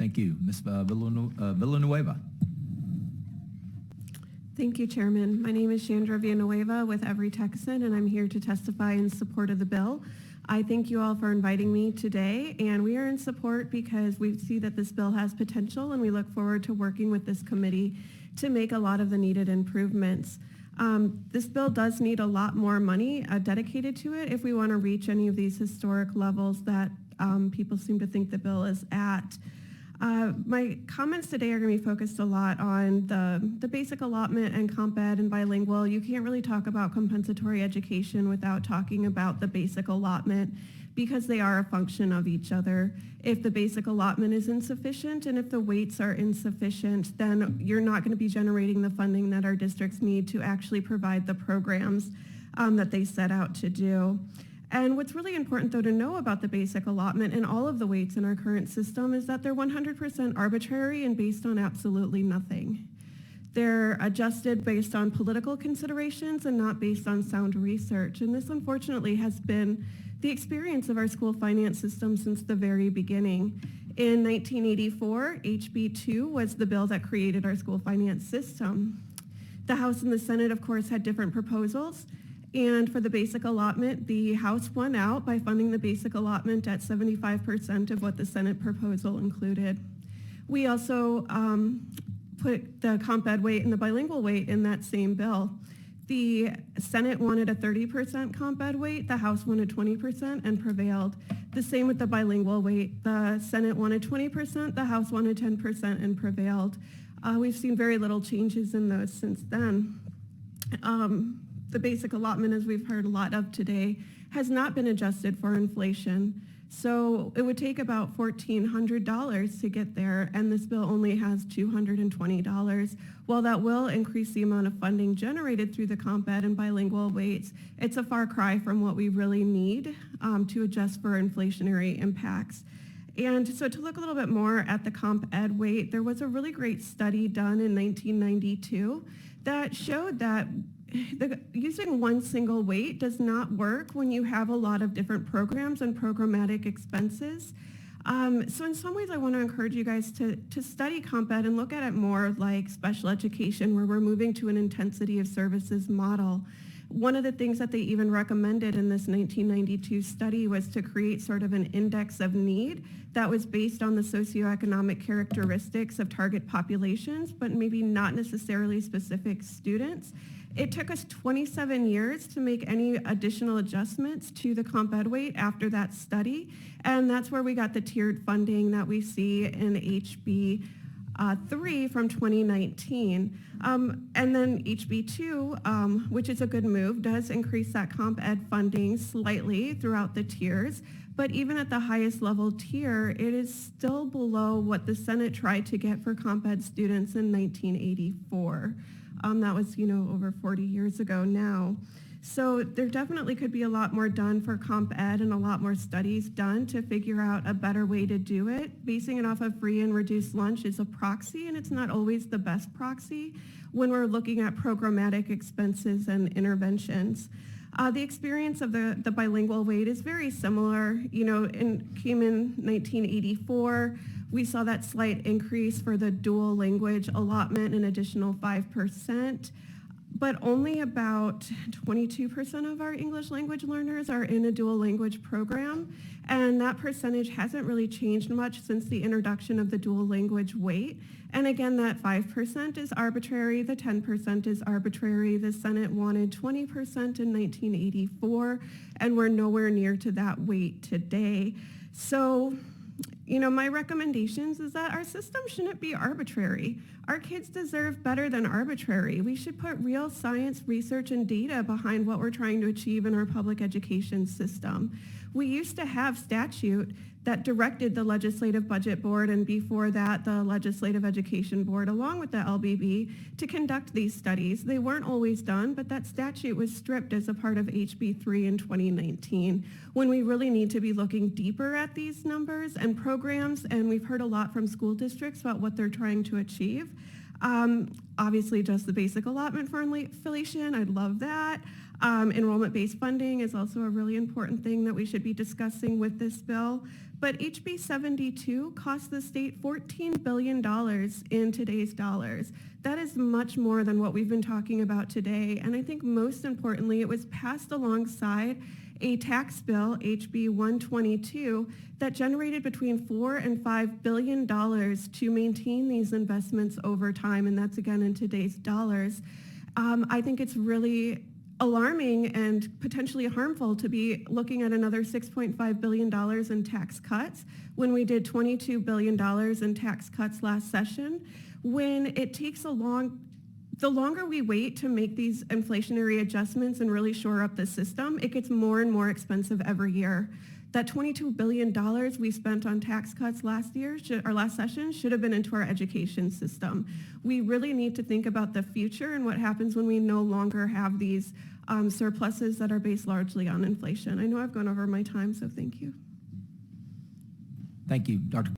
Thank you. Ms. Villanueva. Thank you, Chairman. My name is Chandra Villanueva with Every Texan, and I'm here to testify in support of the bill. I thank you all for inviting me today, and we are in support because we see that this bill has potential, and we look forward to working with this committee to make a lot of the needed improvements. This bill does need a lot more money dedicated to it if we want to reach any of these historic levels that people seem to think the bill is at. My comments today are going to be focused a lot on the basic allotment and comp ed and bilingual. You can't really talk about compensatory education without talking about the basic allotment because they are a function of each other. If the basic allotment is insufficient and if the weights are insufficient, then you're not going to be generating the funding that our districts need to actually provide the programs that they set out to do. And what's really important, though, to know about the basic allotment and all of the weights in our current system is that they're 100% arbitrary and based on absolutely nothing. They're adjusted based on political considerations and not based on sound research. And this, unfortunately, has been the experience of our school finance system since the very beginning. In 1984, HB2 was the bill that created our school finance system. The House and the Senate, of course, had different proposals. And for the basic allotment, the House won out by funding the basic allotment at 75% of what the Senate proposal included. We also put the comp ed weight and the bilingual weight in that same bill. The Senate wanted a 30% comp ed weight, the House wanted 20% and prevailed. The same with the bilingual weight. The Senate wanted 20%, the House wanted 10% and prevailed. We've seen very little changes in those since then. The basic allotment, as we've heard a lot of today, has not been adjusted for inflation. So it would take about $1,400 to get there, and this bill only has $220. While that will increase the amount of funding generated through the comp ed and bilingual weights, it's a far cry from what we really need to adjust for inflationary impacts. And so to look a little bit more at the comp ed weight, there was a really great study done in 1992 that showed that using one single weight does not work when you have a lot of different programs and programmatic expenses. So in some ways, I want to encourage you guys to study comp ed and look at it more like special education, where we're moving to an intensity of services model. One of the things that they even recommended in this 1992 study was to create sort of an index of need that was based on the socioeconomic characteristics of target populations, but maybe not necessarily specific students. It took us 27 years to make any additional adjustments to the comp ed weight after that study, and that's where we got the tiered funding that we see in HB 3 from 2019. And then HB2, which is a good move, does increase that comp ed funding slightly throughout the tiers, but even at the highest level tier, it is still below what the Senate tried to get for comp ed students in 1984. That was, over 40 years ago now. So there definitely could be a lot more done for comp ed and a lot more studies done to figure out a better way to do it. Basing it off of free and reduced lunch is a proxy, and it's not always the best proxy when we're looking at programmatic expenses and interventions. The experience of the bilingual weight is very similar. Came in 1984. We saw that slight increase for the dual language allotment, an additional 5%, but only about 22% of our English language learners are in a dual language program, and that percentage hasn't really changed much since the introduction of the dual language weight. And again, that 5% is arbitrary, the 10% is arbitrary. The Senate wanted 20% in 1984, and we're nowhere near to that weight today. So, my recommendations is that our system shouldn't be arbitrary. Our kids deserve better than arbitrary. We should put real science, research, and data behind what we're trying to achieve in our public education system. We used to have statute that directed the Legislative Budget Board, and before that, the Legislative Education Board, along with the LBB, to conduct these studies. They weren't always done, but that statute was stripped as a part of HB3 in 2019, when we really need to be looking deeper at these numbers and programs, and we've heard a lot from school districts about what they're trying to achieve. Obviously, just the basic allotment for inflation, I'd love that. Enrollment-based funding is also a really important thing that we should be discussing with this bill. But HB 72 costs the state $14 billion in today's dollars. That is much more than what we've been talking about today. And I think most importantly, it was passed alongside a tax bill, HB 122, that generated between $4 and $5 billion to maintain these investments over time. And that's again in today's dollars. I think it's really alarming and potentially harmful to be looking at another $6.5 billion in tax cuts when we did $22 billion in tax cuts last session. When it takes the longer we wait to make these inflationary adjustments and really shore up the system, it gets more and more expensive every year. That $22 billion we spent on tax cuts last session should have been into our education system. We really need to think about the future and what happens when we no longer have these surpluses that are based largely on inflation. I know I've gone over my time, so thank you. Thank you, Dr.